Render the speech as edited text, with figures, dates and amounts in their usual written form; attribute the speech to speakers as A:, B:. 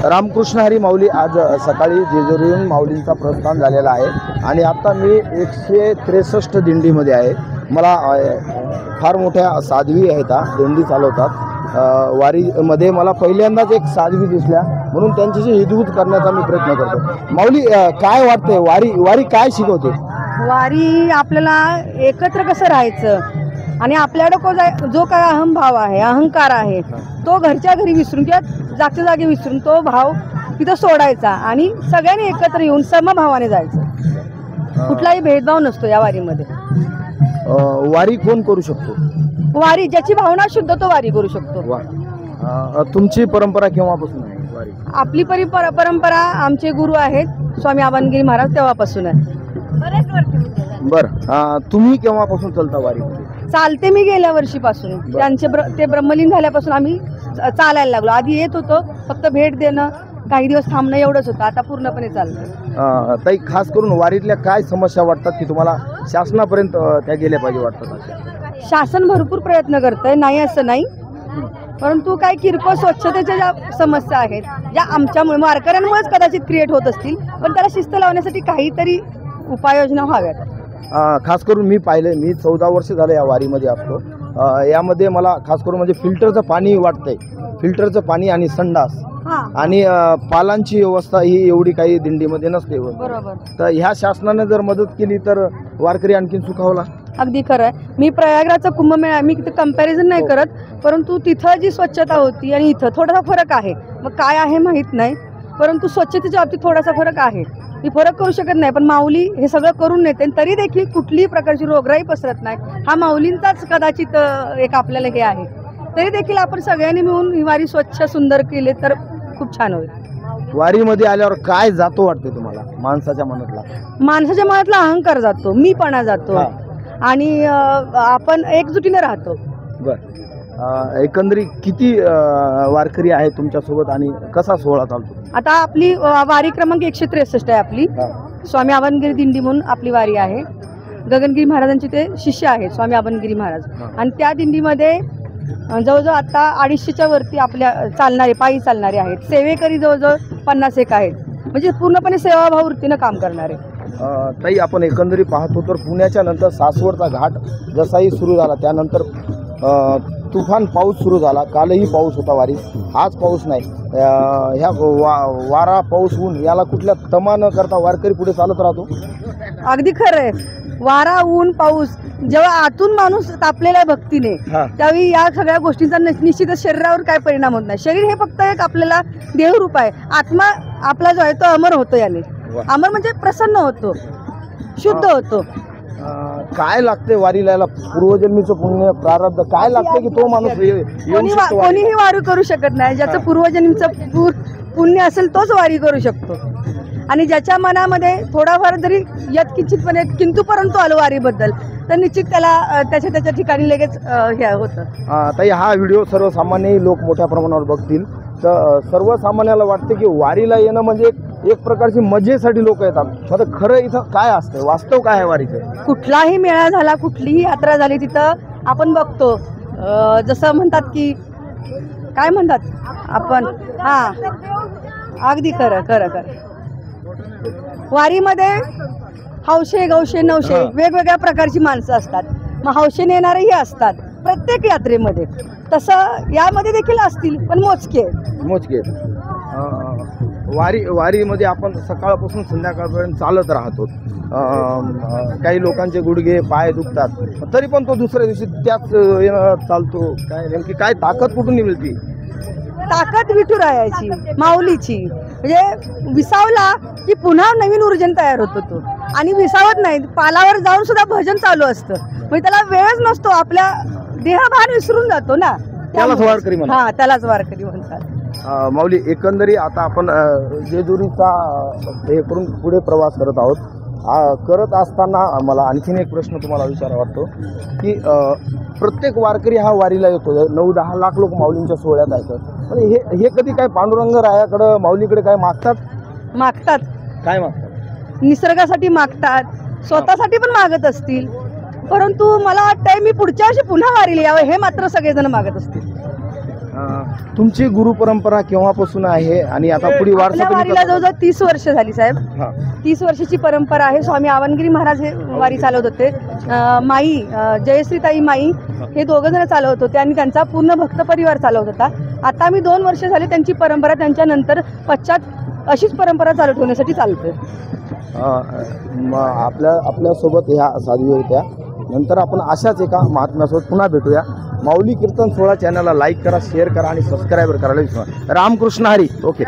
A: रामकृष्ण हरी माऊली आज सकाळी जेजुरीहून माऊलींचा प्रस्थान झालेला आहे आणि आता मी 163 दिंडीमध्ये आहे। मला फार मोठ्या साध्वी आहेत, दिंडी चालवतात। वारीमध्ये मला पहिल्यांदाच एक साध्वी दिसल्या, म्हणून त्यांच्याशी हितगुज करण्याचा मी प्रयत्न करतो। माऊली, काय वाटते वारी काय शिकवते?
B: वारी आपल्याला एकत्र कसं राहायचं आणि आपल्याकडे जो काय अहंभाव आहे, अहंकार आहे, तो घरच्या घरी विसरून किंवा जागच्या जागी विसरून तो भाव तिथं सोडायचा आणि सगळ्यांनी एकत्र येऊन समभावाने जायचं। कुठलाही भेदभाव नसतो या वारीमध्ये।
A: वारी कोण करू शकतो?
B: वारी ज्याची भावना शुद्ध तो वारी करू शकतो।
A: तुमची परंपरा केव्हापासून आहे वारी?
B: आपली परंपरा आमचे गुरु आहेत स्वामी आबानगिरी महाराज, तेव्हापासून आहे।
A: बरं, तुम्ही केव्हापासून चालता वारीमध्ये?
B: चालते मी गेल्या वर्षीपासून। त्यांचे ते ब्रह्मलीन झाल्यापासून आम्ही चालायला लागलो। आधी येत होतो, फक्त भेट देणं, काही दिवस थांबणं एवढंच होतं। आता पूर्णपणे चालतं।
A: ताई, खास करून वारीतल्या काय समस्या वाटतात की तुम्हाला शासनापर्यंत त्या गेल्या पाहिजे वाटतात?
B: शासन भरपूर प्रयत्न करतंय, नाही असं नाही, परंतु काय किरकोळ स्वच्छतेच्या ज्या समस्या आहेत, ज्या आमच्यामुळे वारकऱ्यांमुळेच कदाचित क्रिएट होत असतील, पण त्याला शिस्त लावण्यासाठी काहीतरी उपाययोजना व्हाव्यात।
A: खास करून मी पाहिलं, मी 14 वर्ष झाले या वारीमध्ये असतो। यामध्ये मला खास करून म्हणजे फिल्टरचं पाणी वाटतंय, फिल्टरचं पाणी आणि संडास आणि पालांची व्यवस्था ही एवढी काही दिंडीमध्ये नसते।
B: बरोबर।
A: तर ह्या शासनाने जर मदत केली तर वारकरी आणखीन सुखावला।
B: अगदी खरं आहे। मी प्रयागराजचा कुंभमेळा, मी कंपॅरिझन नाही करत, परंतु तिथं जी स्वच्छता होती आणि इथं थोडासा फरक आहे। मग काय आहे माहीत नाही, परंतु स्वच्छतेच्या बाबतीत थोडासा फरक आहे। मी फरक करू शकत नाही, पण माऊली हे सगळं करून नेते, तरी देखील कुठलीही प्रकारची रोगराई पसरत नाही। हा माऊलींचाच कदाचित एक आपल्याला हे आहे। तरी देखील आपण सगळ्यांनी मिळून ही वारी स्वच्छ सुंदर केले तर खूप छान होईल।
A: वारीमध्ये आल्यावर काय जातो वाटते तुम्हाला माणसाच्या मनातला?
B: माणसाच्या मनातला अहंकार जातो, मीपणा जातो आणि आपण एकजुटीने राहतो।
A: बर, एकंदरीत किती वारकरी आहेत तुमच्यासोबत आणि कसा सोहळा चालतो?
B: आता आपली वारी क्रमांक 163 आहे आपली। स्वामी आबानगिरी दिंडी म्हणून आपली वारी आहे। गगनगिरी महाराजांचे ते शिष्य आहेत स्वामी आबानगिरी महाराज, आणि त्या दिंडीमध्ये जवळजवळ आता 250च्या वरती आपल्या चालणारे, पायी चालणारे आहेत। सेवेकरी जवळजवळ 51 आहेत, म्हणजे पूर्णपणे सेवाभाव वृत्तीनं काम करणारे।
A: ताई, आपण एकंदरीत पाहतो तर पुण्याच्या नंतर सासवडचा घाट जसाही सुरू झाला, त्यानंतर तुफान पाऊस सुरू झाला। कालही पाऊस होता वारीत, आज पाऊस नाही। ह्या वारा पाऊस ऊन याला कुठल्या तमा न करता वारकरी पुढे चालत राहतो।
B: अगदी खरं आहे। वारा ऊन पाऊस जेव्हा आतून माणूस तापलेला आहे भक्तीने, त्यावेळी या सगळ्या गोष्टींचा निश्चितच शरीरावर काय परिणाम होत नाही। शरीर हे फक्त एक आपल्याला देहरूप आहे, आत्मा आपला जो आहे तो अमर होतो। याने अमर म्हणजे प्रसन्न होतो, शुद्ध होतो।
A: काय लागते वारीला? पूर्वजन्मीचं पुण्य, प्रारब्ध काय लागते की तो माणूस
B: कोणीही वारी करू शकत नाही। ज्याचं पूर्वजन्मीचं पुण्य असेल तोच वारी करू शकतो, आणि ज्याच्या मनामध्ये थोडाफार जरी यत्किंचितपणे किंतु परंतु आलो वारीबद्दल, तर निश्चित त्याला त्याच्या ठिकाणी लगेच हे होतं।
A: ताई, हा व्हिडिओ सर्वसामान्य लोक मोठ्या प्रमाणावर बघतील, तर सर्वसामान्याला वाटते की वारीला येणं म्हणजे एक प्रकारची मजेसाठी लोक येतात। आता खरं इथं काय असतं, वास्तव काय आहे वारीचं?
B: कुठलाही मेळा झाला, कुठलीही यात्रा झाली, तिथं आपण बघतो जसं म्हणतात की काय म्हणतात आपण, अगदी खरं खरं खरं। वारीमध्ये हौशे गौशे नवशे वेगवेगळ्या प्रकारची माणसं असतात। मग हौशेने येणारेही असतात प्रत्येक यात्रेमध्ये, तसं यामध्ये देखील असतील, पण मोजके।
A: वारीमध्ये आपण सकाळपासून संध्याकाळपर्यंत चालत राहतो। काही लोकांचे गुडघे पाय दुखतात, तरी पण तो दुसऱ्या दिवशी त्याच चालतो। काय नेमकी काय ताकद कुठून मिळते?
B: ताकद विठुरायाची, माऊलीची। म्हणजे विसावला की पुन्हा नवीन ऊर्जन तयार होतो तो, आणि विसावत नाही, पालावर जाऊन सुद्धा भजन चालू असतं। म्हणजे त्याला वेळच नसतो, आपल्या देहभान विसरून जातो ना,
A: त्यालाच वारकरी म्हणतात।
B: त्यालाच वारकरी म्हणतात।
A: माऊली, एकंदरीत आता आपण जेजुरीचा हे करून पुढे प्रवास करत आहोत। करत असताना मला आणखीन एक प्रश्न तुम्हाला विचारावा वाटतो की प्रत्येक वारकरी हा वारीला येतो, 9-10 लाख लोक माऊलींच्या सोहळ्यात आहेत, पण हे कधी काय पांडुरंग रायाकडं, माऊलीकडे काय मागतात? काय मागतात?
B: निसर्गासाठी मागतात, स्वतःसाठी पण मागत असतील, परंतु मला वाटतंय मी पुढच्या वर्षी पुन्हा वारीला यावं हे मात्र सगळेजण मागत असतील।
A: तुमची गुरु परंपरा केव्हापासून आहे आणि आता पुढे वारसा
B: आपल्या
A: तुम्ही
B: वारीला
A: कसं-
B: जवळजवळ 30 वर्ष झाली साहेब.
A: हां.
B: 30 वर्षाची परंपरा आहे. स्वामी आवनगिरी महाराज हे वारी चालवत होते. माई जयश्रीताई माई हे दोघं जण चालवत होते आणि त्यांचा पूर्ण भक्त परिवार चालवत होता. आता आम्ही 2 वर्ष झाले त्यांची परंपरा त्यांच्यानंतर पश्चात अशीच परंपरा चालू ठेवण्यासाठी चालते.
A: आपल्यासोबत ह्या साध्वी होत्या. नंतर आपण अशाच एका महात्म्यासोबत पुन्हा भेटूया. माऊली कीर्तन 16 चॅनलला लाईक करा, शेअर करा आणि सबस्क्राईबर करायला विसरू नका. रामकृष्ण हरी. ओके.